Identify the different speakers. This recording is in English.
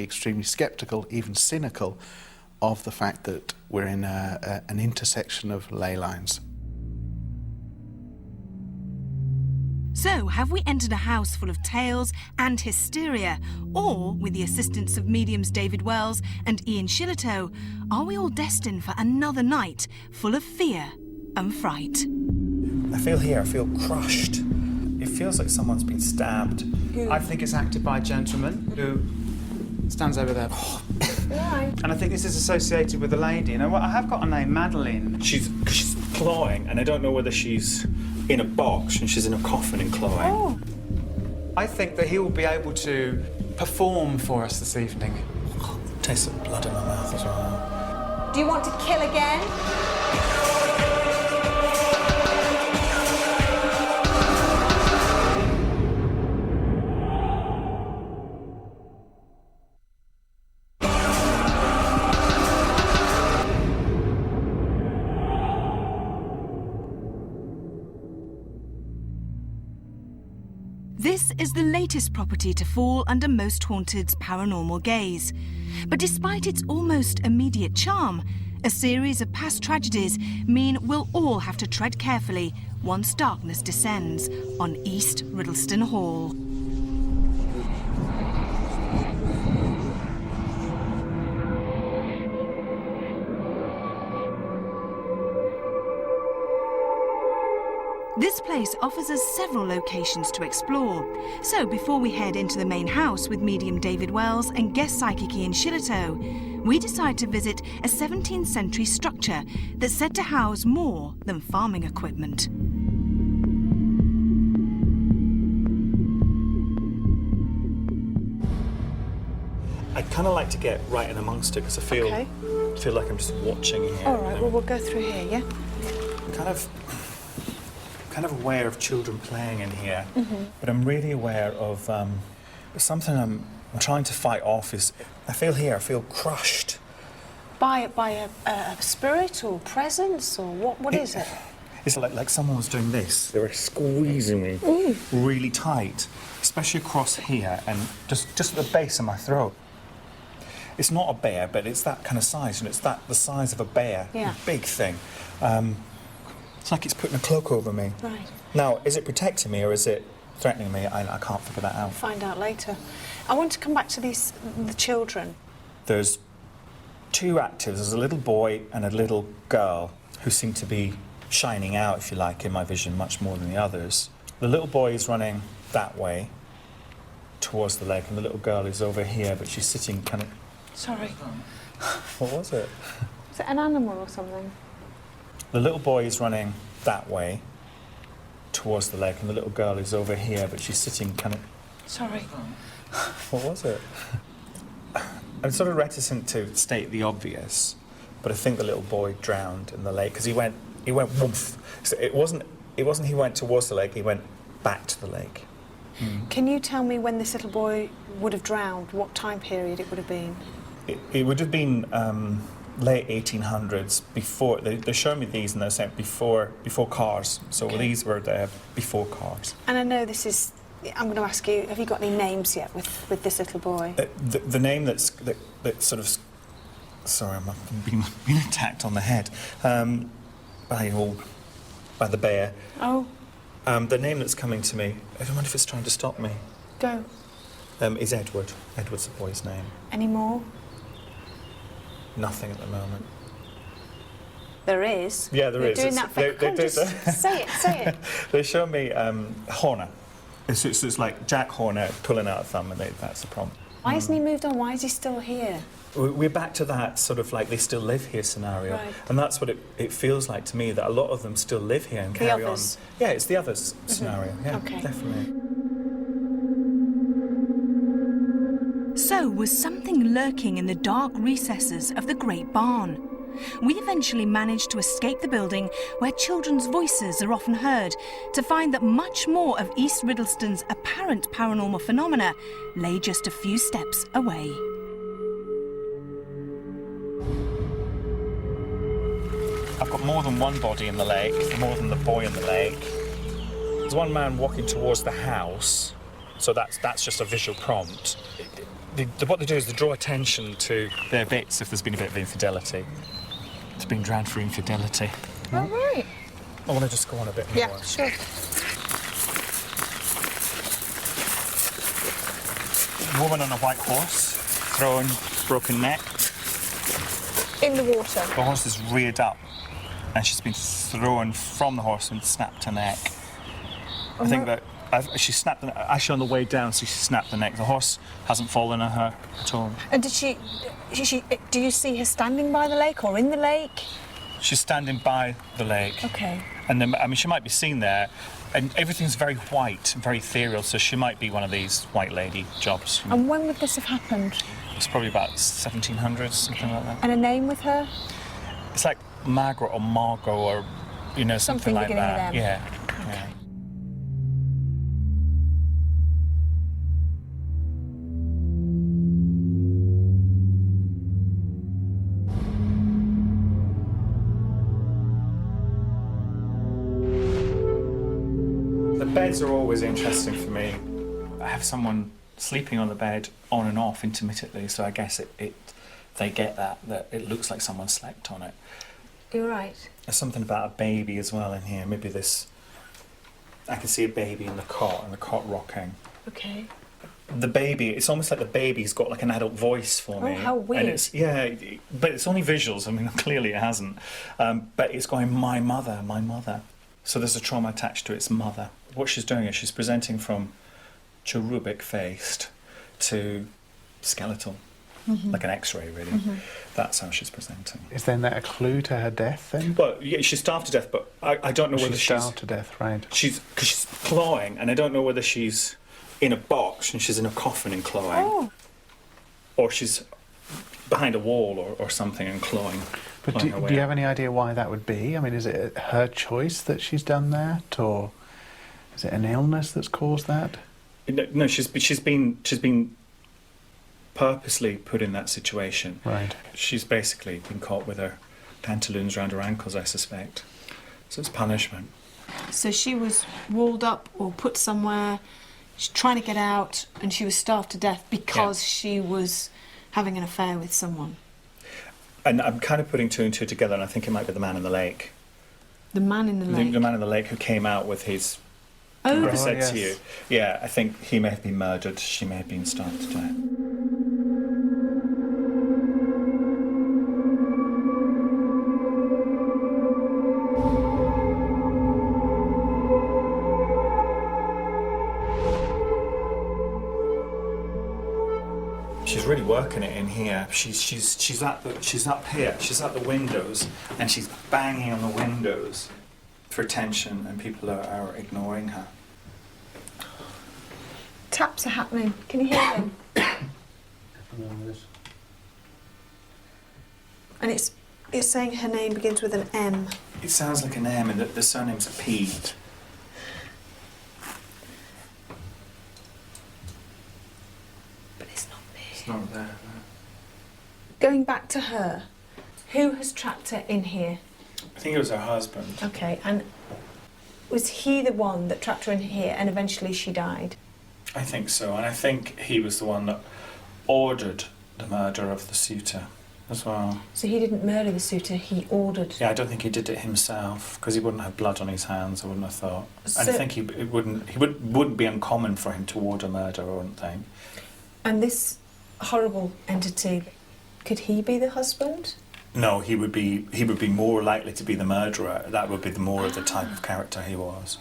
Speaker 1: be extremely sceptical, even cynical, of the fact that we're in an intersection of ley lines.
Speaker 2: So, have we entered a house full of tales and hysteria? Or, with the assistance of mediums David Wells and Ian Shillitoe, are we all destined for another night full of fear and fright?
Speaker 3: I feel crushed. It feels like someone's been stabbed.
Speaker 4: I think it's acted by a gentleman who stands over there. And I think this is associated with a lady. You know what? I have got a name, Madeline.
Speaker 3: She's clawing, and I don't know whether she's in a box and she's in a coffin and clawing.
Speaker 4: Oh. I think that he will be able to perform for us this evening.
Speaker 3: Taste of blood in my mouth as well.
Speaker 5: Do you want to kill again?
Speaker 2: This is the latest property to fall under Most Haunted's paranormal gaze. But despite its almost immediate charm, a series of past tragedies mean we'll all have to tread carefully once darkness descends on East Riddlesden Hall. This place offers us several locations to explore. So before we head into the main house with medium David Wells and guest psychic Ian Shillitoe, we decide to visit a 17th century structure that's said to house more than farming equipment.
Speaker 3: I'd kind of like to get right in amongst it because I feel like I'm just watching here.
Speaker 5: All right, well, we'll go through here, yeah?
Speaker 3: Kind of aware of children playing in here, but I'm really aware of something I'm trying to fight off. Is I feel crushed.
Speaker 5: By a spirit or presence or what is it?
Speaker 3: It's like someone was doing this. They were squeezing me really tight, especially across here and just at the base of my throat. It's not a bear, but it's that kind of size, and it's the size of a bear,
Speaker 5: Yeah.
Speaker 3: a big thing. It's like it's putting a cloak over me.
Speaker 5: Right.
Speaker 3: Now, is it protecting me or is it threatening me? I can't figure that out.
Speaker 5: Find out later. I want to come back to the children.
Speaker 3: There's two actors. There's a little boy and a little girl who seem to be shining out, if you like, in my vision much more than the others. The little boy is running that way towards the lake, and the little girl is over here, but she's sitting kind of...
Speaker 5: Sorry.
Speaker 3: What was it?
Speaker 5: Is it an animal or something?
Speaker 3: The little boy is running that way towards the lake, and the little girl is over here, but she's sitting kind of...
Speaker 5: Sorry.
Speaker 3: What was it? I'm sort of reticent to state the obvious, but I think the little boy drowned in the lake because he went woof. So it wasn't he went towards the lake, he went back to the lake.
Speaker 5: Can you tell me when this little boy would have drowned, what time period it would have been?
Speaker 3: It would have been late 1800s, before... They're showing me these and they're saying before cars. So these were there before cars.
Speaker 5: And I know this is... I'm going to ask you, have you got any names yet with this little boy?
Speaker 3: The name that sort of... Sorry, I'm being attacked on the head by the bear.
Speaker 5: Oh.
Speaker 3: The name that's coming to me, I wonder if it's trying to stop me.
Speaker 5: Go.
Speaker 3: Is Edward. Edward's the boy's name.
Speaker 5: Any more?
Speaker 3: Nothing at the moment.
Speaker 5: There is.
Speaker 3: Yeah, there is.
Speaker 5: You're doing that for... Come on, just say it.
Speaker 3: They show me Horner. It's like Jack Horner pulling out a thumb, and that's the prompt.
Speaker 5: Why hasn't he moved on? Why is he still here?
Speaker 3: We're back to that sort of like they still live here scenario.
Speaker 5: Right.
Speaker 3: And that's what it feels like to me, that a lot of them still live here and carry on. Yeah, it's the others scenario. Yeah,
Speaker 5: Okay.
Speaker 3: Definitely.
Speaker 2: So was something lurking in the dark recesses of the Great Barn? We eventually managed to escape the building where children's voices are often heard to find that much more of East Riddlesden's apparent paranormal phenomena lay just a few steps away.
Speaker 3: I've got more than one body in the lake, more than the boy in the lake. There's one man walking towards the house, so that's just a visual prompt. what they do is they draw attention to their bits if there's been a bit of infidelity. It's been drowned for infidelity.
Speaker 5: Oh, right.
Speaker 3: I want to just go on a bit more.
Speaker 5: Yeah, sure.
Speaker 3: Woman on a white horse, thrown, broken neck.
Speaker 5: In the water.
Speaker 3: The horse is reared up and she's been thrown from the horse and snapped her neck. I think that she snapped the neck, actually on the way down, so she snapped the neck. The horse hasn't fallen on her at all.
Speaker 5: And did do you see her standing by the lake or in the lake?
Speaker 3: She's standing by the lake.
Speaker 5: Okay.
Speaker 3: And then, I mean, she might be seen there, and everything's very white, very ethereal, so she might be one of these white lady jobs.
Speaker 5: And when would this have happened?
Speaker 3: It's probably about 1700s, something like that.
Speaker 5: And a name with her?
Speaker 3: It's like Margaret or Margot or, you know, something like
Speaker 5: beginning
Speaker 3: that.
Speaker 5: with M.
Speaker 3: Yeah.
Speaker 5: Okay.
Speaker 3: Yeah. The beds are always interesting for me. I have someone sleeping on the bed on and off intermittently, so I guess they get that it looks like someone slept on it.
Speaker 5: You're right.
Speaker 3: There's something about a baby as well in here. Maybe I can see a baby in the cot and the cot rocking.
Speaker 5: Okay.
Speaker 3: The baby, it's almost like the baby's got like an adult voice for me.
Speaker 5: Oh, how weird.
Speaker 3: And but it's only visuals. I mean, clearly it hasn't. But it's going, my mother, my mother. So there's a trauma attached to its mother. What she's doing is she's presenting from cherubic faced to skeletal, like an X-ray really. That's how she's presenting.
Speaker 1: Is then that a clue to her death then?
Speaker 3: Well, yeah, she's starved to death, but I don't know whether
Speaker 1: She's starved to death, right?
Speaker 3: because she's clawing, and I don't know whether she's in a box and she's in a coffin and clawing,
Speaker 5: Oh.
Speaker 3: or she's behind a wall or something and clawing.
Speaker 1: But
Speaker 3: clawing
Speaker 1: do
Speaker 3: her way
Speaker 1: you
Speaker 3: out.
Speaker 1: have any idea why that would be? I mean, is it her choice that she's done that, or is it an illness that's caused that?
Speaker 3: No, she's been purposely put in that situation.
Speaker 1: Right.
Speaker 3: She's basically been caught with her pantaloons around her ankles, I suspect. So it's punishment.
Speaker 5: So she was walled up or put somewhere, she's trying to get out, and she was starved to death because she was having an affair with someone.
Speaker 3: And I'm kind of putting two and two together, and I think it might be the man in the lake.
Speaker 5: The man in the lake.
Speaker 3: The man in the lake who came out with his...
Speaker 5: Oh,
Speaker 3: I said
Speaker 1: yes.
Speaker 3: to you. Yeah, I think he may have been murdered. She may have been starved to death. She's really working it in here. She's up here. She's at the windows, and she's banging on the windows for attention, and people are ignoring her.
Speaker 5: taps are happening. Can you hear them? And it's saying her name begins with an M.
Speaker 3: It sounds like an M, and the surname's a P.
Speaker 5: But it's not me.
Speaker 3: It's not there.
Speaker 5: Going back to her, who has trapped her in here?
Speaker 3: I think it was her husband.
Speaker 5: Okay, and was he the one that trapped her in here and eventually she died?
Speaker 3: I think so, and I think he was the one that ordered the murder of the suitor as well.
Speaker 5: So he didn't murder the suitor, he ordered.
Speaker 3: Yeah, I don't think he did it himself, because he wouldn't have blood on his hands, I wouldn't have thought. And I think it wouldn't be uncommon for him to order murder, I wouldn't think.
Speaker 5: And this horrible entity, could he be the husband?
Speaker 3: No, he would be more likely to be the murderer. That would be more of the type of character he was.